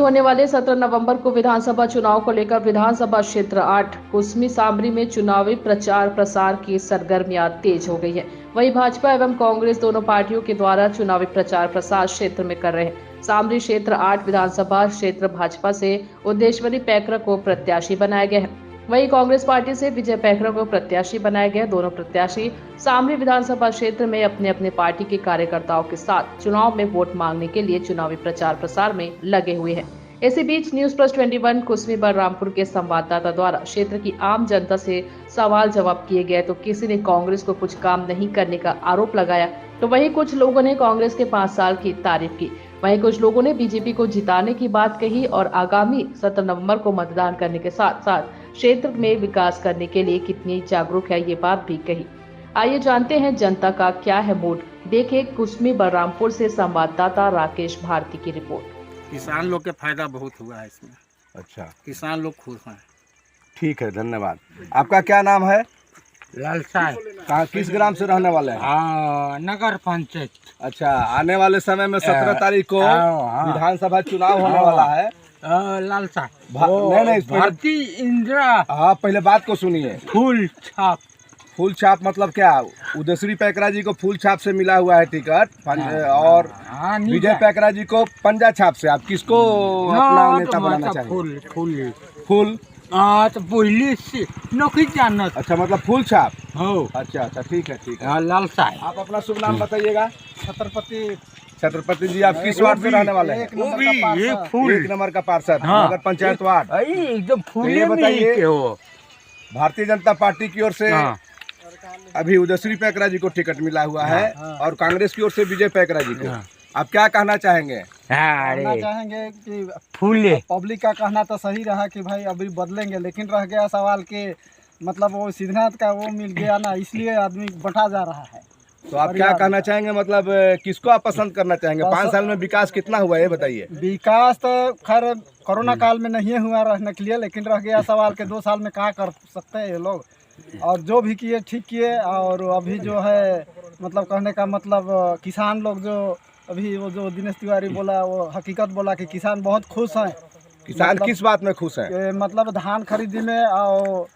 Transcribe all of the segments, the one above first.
होने वाले 17 नवंबर को विधानसभा चुनाव को लेकर विधानसभा क्षेत्र 8 कुसमी सामरी में चुनावी प्रचार प्रसार की सरगर्मियां तेज हो गई है। वहीं भाजपा एवं कांग्रेस दोनों पार्टियों के द्वारा चुनावी प्रचार प्रसार क्षेत्र में कर रहे हैं। सामरी क्षेत्र 8 विधानसभा क्षेत्र भाजपा से उद्देश्वरी पैकरा को प्रत्याशी बनाया गया है। वहीं कांग्रेस पार्टी से विजय पैकरा को प्रत्याशी बनाया गया। दोनों प्रत्याशी सामरी विधानसभा क्षेत्र में अपने अपने पार्टी के कार्यकर्ताओं के साथ चुनाव में वोट मांगने के लिए चुनावी प्रचार प्रसार में लगे हुए हैं। इसी बीच न्यूज प्लस 21 कुसमी बलरामपुर के संवाददाता द्वारा क्षेत्र की आम जनता से सवाल जवाब किए गए तो किसी ने कांग्रेस को कुछ काम नहीं करने का आरोप लगाया, तो वहीं कुछ लोगों ने कांग्रेस के 5 साल की तारीफ की। वहीं कुछ लोगों ने बीजेपी को जिताने की बात कही और आगामी 17 नवंबर को मतदान करने के साथ साथ क्षेत्र में विकास करने के लिए कितनी जागरूक है ये बात भी कही। आइए जानते हैं जनता का क्या है मूड। देखें कुसमी बलरामपुर से संवाददाता राकेश भारती की रिपोर्ट। किसान लोग के फायदा बहुत हुआ है इसमें। अच्छा, किसान लोग खुश हैं। ठीक है, धन्यवाद। आपका क्या नाम है? लालसाई। कहाँ, किस ग्राम से रहने वाले हैं? नगर पंचायत। अच्छा, आने वाले समय में 17 तारीख को विधानसभा चुनाव होने वाला है। लालसाई नहीं, भारती इंदिरा। हाँ, पहले बात को सुनिए। फूल छाप। फूल छाप मतलब क्या? उदयश्री पैकरा जी को फूल छाप से मिला हुआ है टिकट और विजय पैकरा जी को पंजा छाप से। आप किसको अपना नेता बनाना चाहेंगे? फूल फूल फूल। तो पहले से नौकरी जानना। अच्छा, मतलब फूल छाप हो। अच्छा अच्छा, ठीक है ठीक है। लालसाई। आप अपना शुभ नाम बताइएगा। छत्रपति जी, आप किस वार्ड से रहने वाले हैं? एक नंबर का पार्षद, नगर पंचायत वार्ड। एकदम फूल। ये बताइए, भारतीय जनता पार्टी की ओर से अभी उदयश्री पैकरा जी को टिकट मिला हुआ है और कांग्रेस की ओर से विजय पैकरा जी को। आप क्या कहना चाहेंगे? कहना चाहेंगे कि फूल पब्लिक का कहना तो सही रहा कि भाई अभी बदलेंगे, लेकिन रह गया सवाल के मतलब वो सिद्धनाथ का वो मिल गया ना, इसलिए आदमी बंटा जा रहा है। तो आप क्या कहना चाहेंगे, मतलब किसको आप पसंद करना चाहेंगे? 5 साल में विकास कितना हुआ ये बताइए। विकास तो खैर कोरोना काल में नहीं हुआ रहने के लिए, लेकिन रह गया सवाल के 2 साल में क्या कर सकते हैं ये लोग। और जो भी किए ठीक किए। और अभी जो है मतलब कहने का मतलब किसान लोग जो अभी वो जो दिनेश तिवारी बोला वो हकीकत बोला कि किसान बहुत खुश हैं। किसान मतलब, किस बात में खुश हैं? मतलब धान खरीदी में और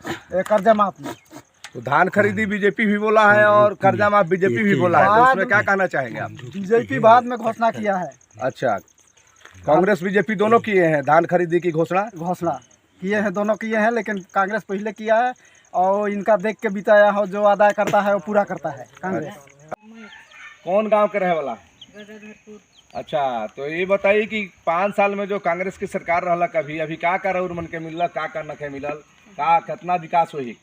कर्जा माफ में। तो धान खरीदी बीजेपी भी बोला है और कर्जा माफ बीजेपी भी बोला है, तो उसमें क्या कहना चाहेंगे आप? बीजेपी बाद में घोषणा किया है। अच्छा, कांग्रेस बीजेपी दोनों किए हैं धान खरीदी की घोषणा किए हैं, दोनों किए हैं, लेकिन कांग्रेस पहले किया है और इनका देख के बिताया हो, जो अदा करता है वो पूरा करता है कांग्रेस। कौन गांव के रहे वाला? अच्छा, तो ये बताइए कि 5 साल में जो कांग्रेस की सरकार रहला कभी अभी क्या कर और मन के मिलल, का नखे मिलल, का कितना विकास हुई?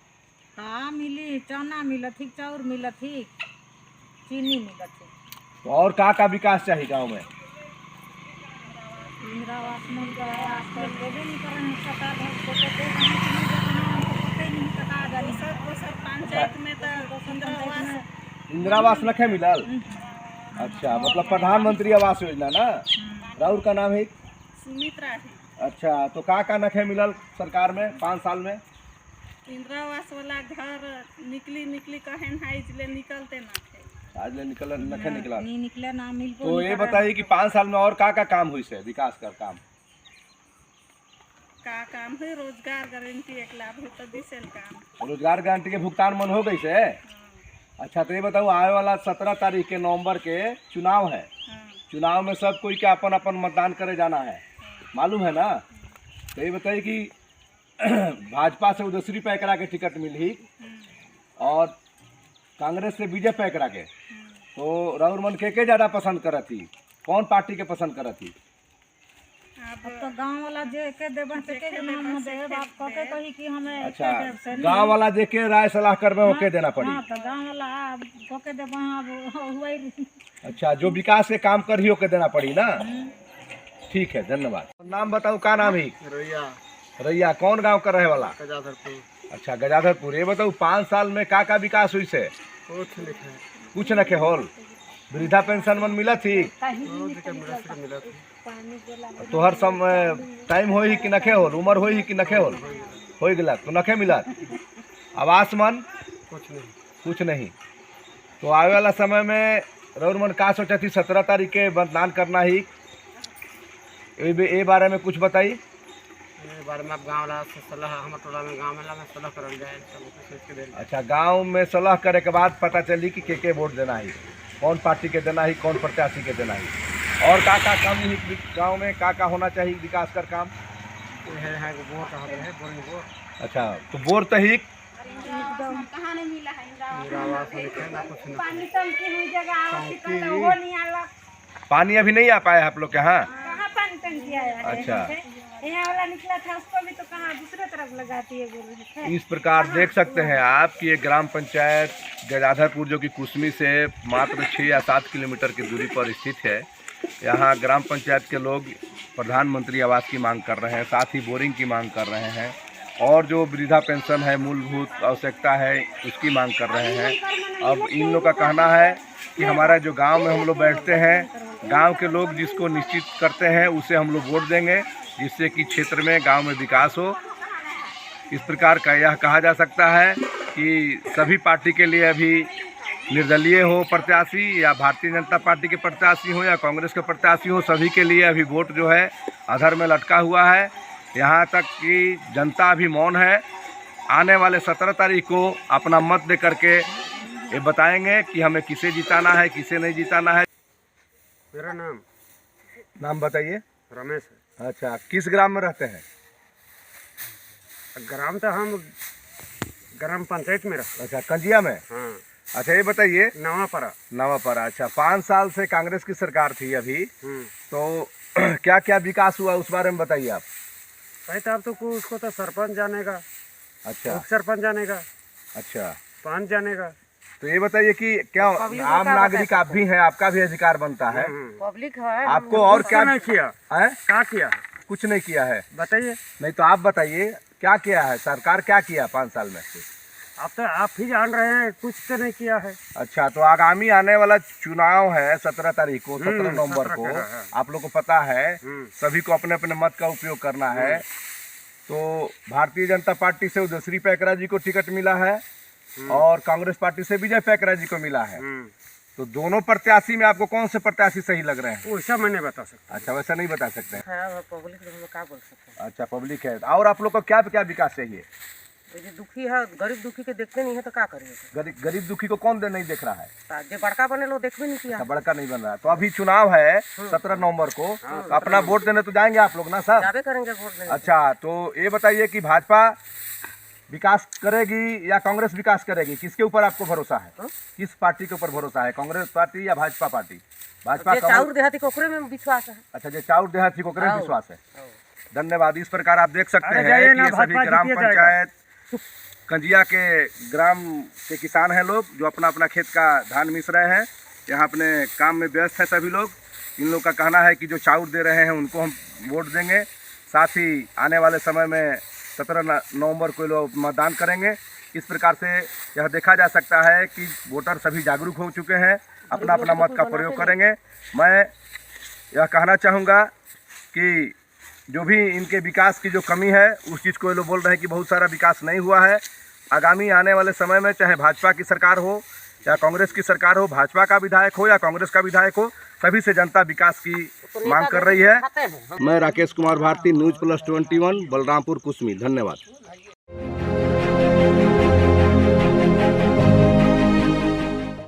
हाँ मिली, चना मिलत थी, चाउर मिलत थी, चीनी मिलत थी। तो और का विकास चाहिए गांव में? इंदिरा आवास मिल गया है, आजकल देवे नहीं कर रहे हैं सरकार है, तो कहते हैं नहीं पता पंचायत में तो इंदिरा आवास नखे मिलल। अच्छा, मतलब प्रधानमंत्री आवास योजना ना। राहुल का नाम है सुमित्रा। अच्छा, तो का नखे मिलल सरकार में 5 साल में? इंदिरा आवास वाला घर निकली कहन है, इसलिए निकलते ना थे। आज ले नखे निकला नहीं निकला ना मिल। तो ये बताइए कि 5 साल में और का काम हुई से विकास का काम? का काम है? रोजगार गारंटी 1 लाख है तो दिसेल काम। रोजगार गारंटी के भुगतान मन हो गई से? अच्छा, तो ये बताओ, आने वाला 17 तारीख के नवंबर के चुनाव है। चुनाव में सब कोई के अपन अपन मतदान करे जाना है, मालूम है ना? तो ये बताइए कि भाजपा से उदयश्री पैकरा के टिकट मिली और कांग्रेस से विजय पैकरा के, तो राहुल मन के ज़्यादा पसंद करत थी? कौन पार्टी के पसंद करत थी? अब तो गांव वाला जे के देबन से के नाम देब, आप कके कही कि हमें। अच्छा, गांव वाला जे के राय सलाह करबे ओके देना पड़ी। हां, तो गांव वाला कके देबन अब हुई। अच्छा, जो विकास के काम कर ही ओके देना पड़ी ना। ठीक है, धन्यवाद। नाम बताओ, का नाम है? रैया। कौन गांव का रहे वाला? गजाधरपुर। अच्छा, गजाधरपुर। ये बताओ 5 साल में का विकास हुई से? कुछ नखे होल। वृद्धा पेंशन मन मिला थी? तो हर समय टाइम हो ही कि नखे होल, उम्र हो ही कि नखे होल? हो गया तो नखे मिला। आवास मन कुछ नहीं। तो आने वाला समय में राहुल मन का सोचा थी 17 तारीख के मतदान करना ही? ये बारे में कुछ बताइए। ए बारे में आप गाँव वाला से सलाह हमर टोला में गाँव में सलाह करल जाए सब कुछ सोच के देल। अच्छा, गांव में सलाह करे के बाद पता चली कि के वोट देना है, कौन पार्टी के देना है, कौन प्रत्याशी के देना है, और का काम गांव में का होना चाहिए विकास कर काम। है बोर कहाँ है बोरिंग बोर। अच्छा, तो बोर तहिक कहाँ नहीं मिला है मेरा आवाज लिखे ना कुछ ना। पानी टंकी हुई जगह हॉस्पिटल तो वो नहीं आला। पानी अभी नहीं आ पाया है आप लोग के यहाँ। कहाँ पानी टंकी आया है? अच्छा, यहाँ वाला निकला था उसको भी तो कहाँ दूसरे तरफ लगाती है बोल रहे थे। इस प्रकार देख सकते हैं आप कि ये ग्राम पंचायत गजाधरपुर जो कि कुसमी से मात्र 6 या 7 किलोमीटर की दूरी पर स्थित है। यहाँ ग्राम पंचायत के लोग प्रधानमंत्री आवास की मांग कर रहे हैं, साथ ही बोरिंग की मांग कर रहे हैं, और जो वृद्धा पेंशन है, मूलभूत आवश्यकता है, उसकी मांग कर रहे हैं। अब इन लोग का कहना है कि हमारा जो गांव में हम लोग बैठते हैं, गांव के लोग जिसको निश्चित करते हैं उसे हम लोग वोट देंगे, जिससे कि क्षेत्र में गांव में विकास हो। इस प्रकार का यह कहा जा सकता है कि सभी पार्टी के लिए अभी निर्दलीय हो प्रत्याशी, या भारतीय जनता पार्टी के प्रत्याशी हो, या कांग्रेस के प्रत्याशी हो, सभी के लिए अभी वोट जो है अधर में लटका हुआ है। यहाँ तक कि जनता अभी मौन है। आने वाले 17 तारीख को अपना मत दे करके ये बताएंगे कि हमें किसे जिताना है, किसे नहीं जिताना है। मेरा नाम बताइए। रमेश है। अच्छा, किस ग्राम में रहते हैं? ग्राम तो हम ग्राम पंचायत में रहते। अच्छा, कंजिया में। हाँ। अच्छा, ये बताइए। नवापरा। नवापरा। अच्छा, 5 साल से कांग्रेस की सरकार थी अभी, तो क्या क्या विकास हुआ उस बारे में बताइए आप। कहते अब तो उसको तो सरपंच जानेगा। अच्छा, उप सरपंच जानेगा। अच्छा, पंच जानेगा। तो ये बताइए कि क्या आम नागरिक आप भी हैं, आपका भी अधिकार बनता है, पब्लिक है आपको और क्या नहीं किया है? क्या किया? कुछ नहीं किया है। बताइए। नहीं तो आप बताइए क्या किया है, सरकार क्या किया 5 साल में? अब तो आप ही जान रहे हैं, कुछ तो नहीं किया है। अच्छा, तो आगामी आने वाला चुनाव है 17 तारीख को, 17 नवंबर को, आप लोग को पता है, सभी को अपने अपने मत का उपयोग करना है। तो भारतीय जनता पार्टी से उदयश्री पैकरा जी को टिकट मिला है, और कांग्रेस पार्टी से विजय पैकरा जी को मिला है। तो दोनों प्रत्याशी में आपको कौन से प्रत्याशी सही लग रहे हैं? वैसा मैं नहीं बता सकता। अच्छा, वैसा नहीं बता सकते हैं। पब्लिक क्या बोल सकते हैं? अच्छा, पब्लिक है। और आप लोग को क्या क्या विकास चाहिए? जो दुखी है, गरीब दुखी के देखते नहीं है तो क्या करिए? गरीब दुखी को कौन नहीं देख रहा है? जो बड़का बने लोग देखबे नहीं किया। बड़का नहीं बन रहा। तो अभी चुनाव है 17 नवंबर को, तो अपना वोट देने तो जाएंगे आप लोग ना सर? जाबे करेंगे वोट देने। अच्छा, तो ये बताइए कि भाजपा विकास करेगी या कांग्रेस विकास करेगी, किसके ऊपर आपको भरोसा है? किस पार्टी के ऊपर भरोसा है, कांग्रेस पार्टी या भाजपा पार्टी? भाजपा चाउर देहाती कोकरे में विश्वास है। अच्छा, जो चाउर देहाती कोकरे में विश्वास है। धन्यवाद। इस प्रकार आप देख सकते हैं कि ये सभी ग्राम पंचायत कंजिया के ग्राम के किसान हैं लोग, जो अपना अपना खेत का धान मिस रहे हैं। यहाँ अपने काम में व्यस्त है सभी लोग। इन लोग का कहना है कि जो चाउर दे रहे हैं उनको हम वोट देंगे। साथ ही आने वाले समय में 17 नवंबर को लोग मतदान करेंगे। इस प्रकार से यह देखा जा सकता है कि वोटर सभी जागरूक हो चुके हैं, अपना अपना मत का प्रयोग करेंगे। मैं यह कहना चाहूँगा कि जो भी इनके विकास की जो कमी है, उस चीज़ को ये लोग बोल रहे हैं कि बहुत सारा विकास नहीं हुआ है। आगामी आने वाले समय में चाहे भाजपा की सरकार हो या कांग्रेस की सरकार हो, भाजपा का विधायक हो या कांग्रेस का विधायक हो, सभी से जनता विकास की मांग कर रही है। मैं राकेश कुमार भारती, न्यूज़+21, बलरामपुर कुसमी। धन्यवाद।